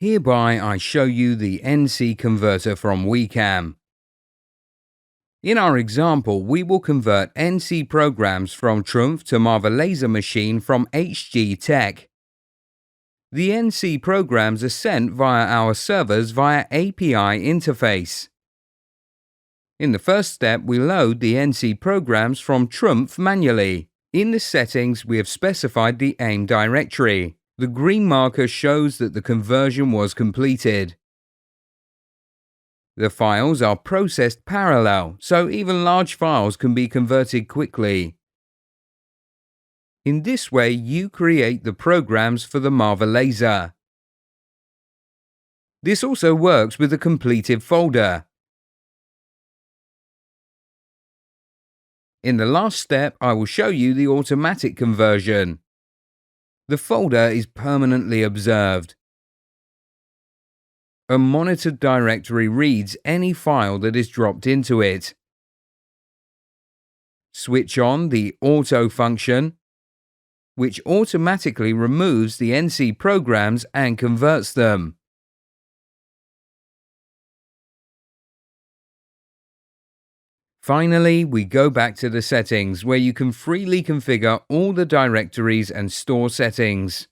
Hereby I show you the NC converter from WiCAM. In our example, we will convert NC programs from Trumpf to Amada laser machine from HGTECH. The NC programs are sent via our servers via API interface. In the first step, we load the NC programs from Trumpf manually. In the settings, we have specified the AIM directory. The green marker shows that the conversion was completed. The files are processed parallel, so even large files can be converted quickly. In this way, you create the programs for the Amada laser. This also works with the completed folder. In the last step, I will show you the automatic conversion. The folder is permanently observed. A monitored directory reads any file that is dropped into it. Switch on the Auto function, which automatically removes the NC programs and converts them. Finally, we go back to the settings where you can freely configure all the directories and store settings.